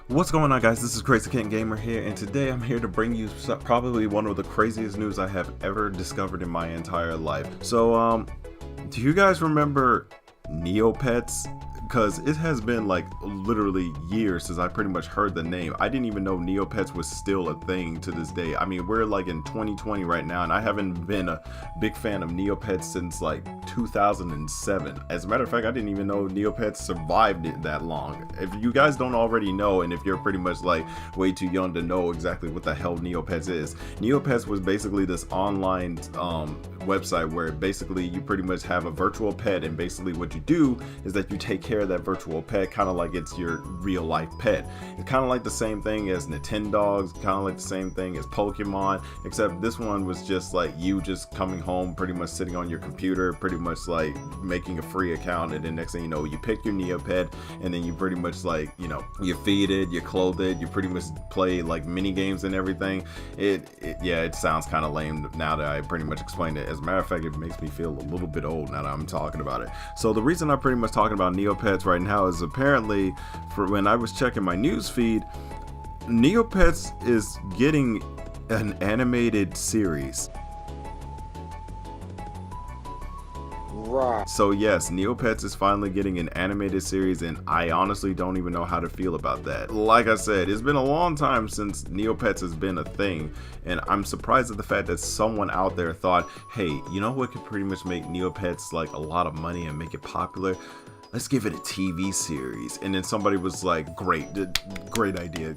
What's going on, guys? This is KRAZYRantz here, and today I'm here to bring you probably one of the craziest news I have ever discovered in my entire life. So, do you guys remember Neopets? Because it has been like literally years since I pretty much heard the name. I didn't even know Neopets was still a thing to this day. I mean, we're like in 2020 right now, and I haven't been a big fan of Neopets since like 2007. As a matter of fact, I didn't even know Neopets survived it that long. If you guys don't already know, and if you're pretty much like way too young to know exactly what the hell Neopets is, Neopets was basically this online website where basically you pretty much have a virtual pet, and basically what you do is that you take care of that virtual pet kind of like it's your real life pet. It's kind of like the same thing as Nintendogs, kind of like the same thing as Pokemon, except this one was just like you just coming home, pretty much sitting on your computer, pretty much like making a free account, and then next thing you know, you pick your Neopet, and then you pretty much like, you know, you feed it, you clothe it, you pretty much play like mini games and everything. It sounds kind of lame now that I pretty much explained it. As a matter of fact, it makes me feel a little bit old now that I'm talking about it. So the reason I'm pretty much talking about Neopets right now is apparently, for when I was checking my news feed, Neopets is getting an animated series. Right. So yes, Neopets is finally getting an animated series, and I honestly don't even know how to feel about that. Like I said, it's been a long time since Neopets has been a thing, and I'm surprised at the fact that someone out there thought, hey, you know what could pretty much make Neopets like a lot of money and make it popular? Let's give it a TV series. And then somebody was like, great idea.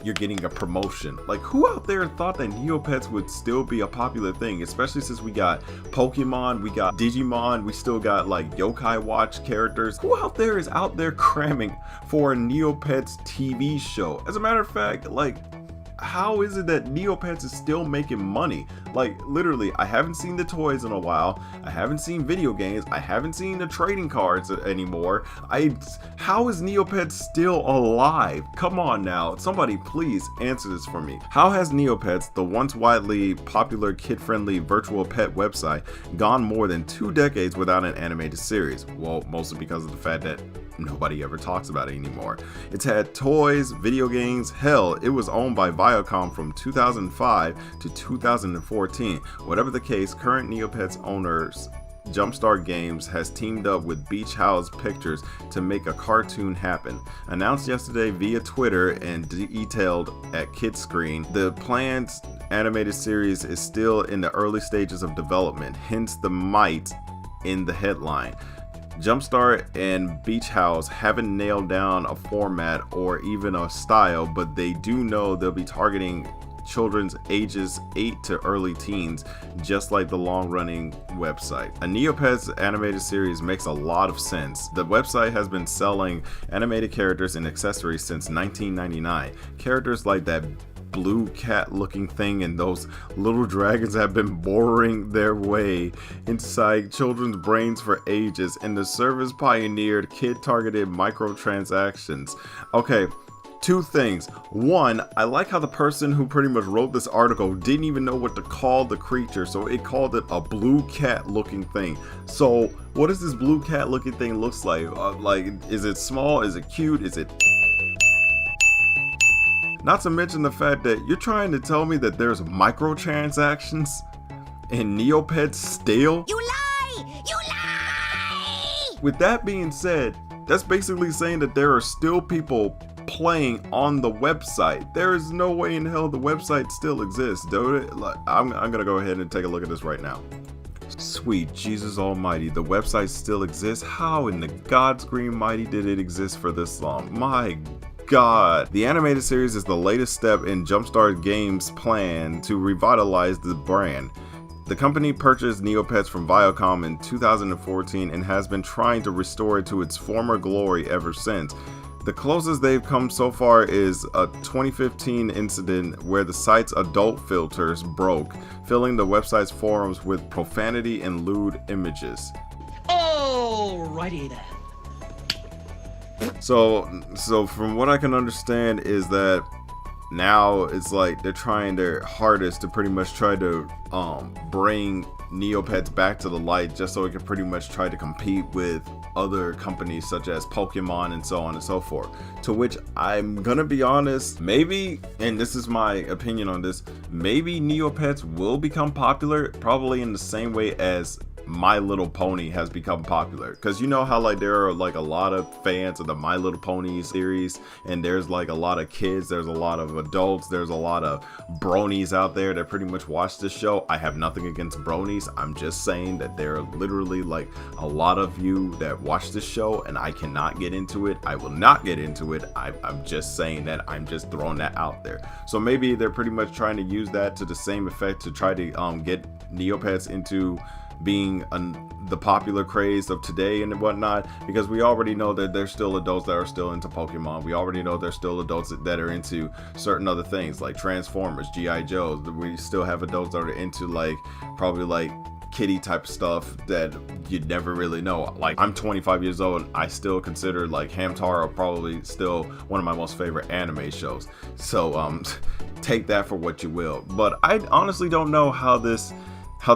You're getting a promotion. Like, who out there thought that Neopets would still be a popular thing? Especially since we got Pokemon, we got Digimon, we still got like Yokai Watch characters. Who out there is out there cramming for a Neopets TV show? As a matter of fact, like, how is it that Neopets is still making money? Like, literally, I haven't seen the toys in a while. I haven't seen video games. I haven't seen the trading cards anymore. How is Neopets still alive? Come on now, somebody please answer this for me. How has Neopets, the once widely popular kid-friendly virtual pet website, gone more than 2 decades without an animated series? Well, mostly because of the fact that nobody ever talks about it anymore. It's had toys, video games, hell, it was owned by Viacom from 2005 to 2014. Whatever the case, current Neopets owners Jumpstart Games has teamed up with Beach House Pictures to make a cartoon happen. Announced yesterday via Twitter and detailed at Kidscreen, the planned animated series is still in the early stages of development, hence the might in the headline. Jumpstart and Beach House haven't nailed down a format or even a style, but they do know they'll be targeting children's ages 8 to early teens, just like the long-running website. A Neopets animated series makes a lot of sense. The website has been selling animated characters and accessories since 1999. Characters like that blue cat looking thing and those little dragons have been boring their way inside children's brains for ages, and the service pioneered kid targeted microtransactions. Okay, 2 things. 1, I like how the person who pretty much wrote this article didn't even know what to call the creature, so it called it a blue cat looking thing. So what does this blue cat looking thing looks like? Like, is it small? Is it cute? Is it... Not to mention the fact that you're trying to tell me that there's microtransactions in Neopets still? You lie! You lie! With that being said, that's basically saying that there are still people playing on the website. There is no way in hell the website still exists, dude. I'm gonna go ahead and take a look at this right now. Sweet Jesus Almighty, the website still exists? How in the God's green mighty did it exist for this long? My God. The animated series is the latest step in Jumpstart Games' plan to revitalize the brand. The company purchased Neopets from Viacom in 2014 and has been trying to restore it to its former glory ever since. The closest they've come so far is a 2015 incident where the site's adult filters broke, filling the website's forums with profanity and lewd images. Alrighty then. So from what I can understand is that now it's like they're trying their hardest to pretty much try to bring Neopets back to the light, just so it can pretty much try to compete with other companies such as Pokemon and so on and so forth. To which I'm gonna be honest, maybe, and this is my opinion on this, maybe Neopets will become popular probably in the same way as My Little Pony has become popular, because you know how like there are like a lot of fans of the My Little Pony series, and there's like a lot of kids, there's a lot of adults, there's a lot of bronies out there that pretty much watch this show. I have nothing against bronies, I'm just saying that there are literally like a lot of you that watch this show, and I cannot get into it. I will not get into it. I'm just saying that, I'm just throwing that out there. So maybe they're pretty much trying to use that to the same effect to try to get Neopets into being the popular craze of today and whatnot, because we already know that there's still adults that are still into Pokemon. We already know there's still adults that are into certain other things like Transformers, G.I. Joes. We still have adults that are into like probably like kitty type stuff that you'd never really know. Like, I'm 25 years old and I still consider like Hamtaro probably still one of my most favorite anime shows. So take that for what you will. But I honestly don't know how this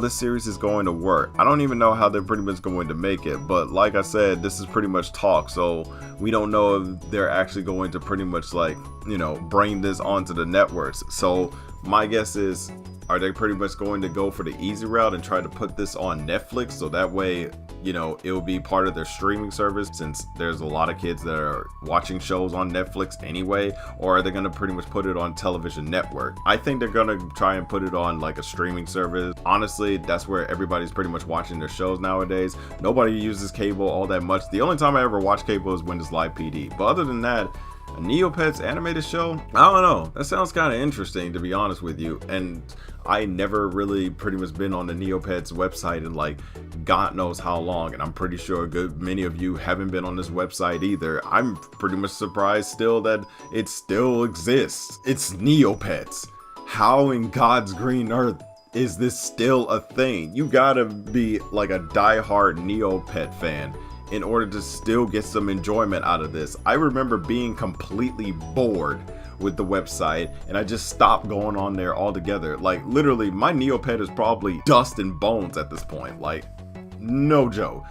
series is going to work. I don't even know how they're pretty much going to make it, but like I said, this is pretty much talk, so we don't know if they're actually going to pretty much like, you know, bring this onto the networks. So my guess is, are they pretty much going to go for the easy route and try to put this on Netflix, so that way, you know, it'll be part of their streaming service, since there's a lot of kids that are watching shows on Netflix anyway? Or are they going to pretty much put it on television network? I think they're going to try and put it on like a streaming service. Honestly, that's where everybody's pretty much watching their shows nowadays. Nobody uses cable all that much. The only time I ever watch cable is when it's live PD. But other than that, a Neopets animated show? I don't know. That sounds kind of interesting, to be honest with you. And I never really pretty much been on the Neopets website in like God knows how long, and I'm pretty sure a good many of you haven't been on this website either. I'm pretty much surprised still that it still exists. It's Neopets. How in God's green earth is this still a thing? You gotta be like a diehard Neopet fan in order to still get some enjoyment out of this. I remember being completely bored with the website, and I just stopped going on there altogether. Like, literally, my Neopet is probably dust and bones at this point. Like, no joke.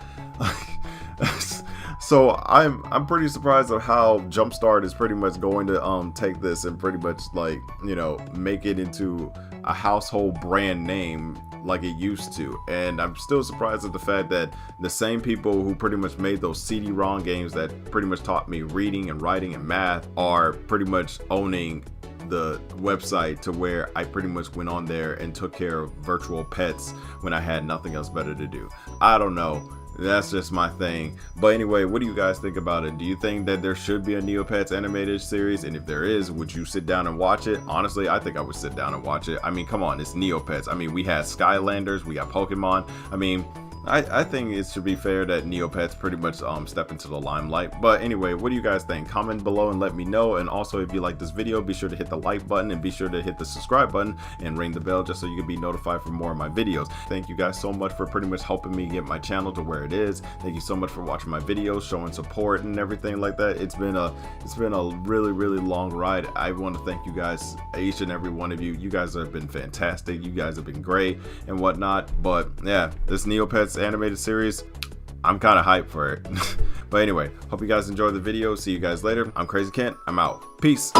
So I'm pretty surprised of how Jumpstart is pretty much going to take this and pretty much like, you know, make it into a household brand name like it used to. And I'm still surprised at the fact that the same people who pretty much made those CD-ROM games that pretty much taught me reading and writing and math are pretty much owning the website, to where I pretty much went on there and took care of virtual pets when I had nothing else better to do. I don't know. That's just my thing. But anyway, what do you guys think about it? Do you think that there should be a Neopets animated series? And if there is, would you sit down and watch it? Honestly, I think I would sit down and watch it. I mean, come on, it's Neopets. I mean, we had Skylanders, we got Pokemon. I mean, I think it should be fair that Neopets pretty much step into the limelight. But anyway, what do you guys think? Comment below and let me know. And also, if you like this video, be sure to hit the like button and be sure to hit the subscribe button and ring the bell just so you can be notified for more of my videos. Thank you guys so much for pretty much helping me get my channel to where it is. Thank you so much for watching my videos, showing support and everything like that. It's been a really long ride. I want to thank you guys, each and every one of you. You guys have been fantastic. You guys have been great and whatnot. But yeah, this Neopets animated series, I'm kind of hyped for it. But anyway, hope you guys enjoyed the video. See you guys later. I'm Crazy Kent. I'm out. Peace.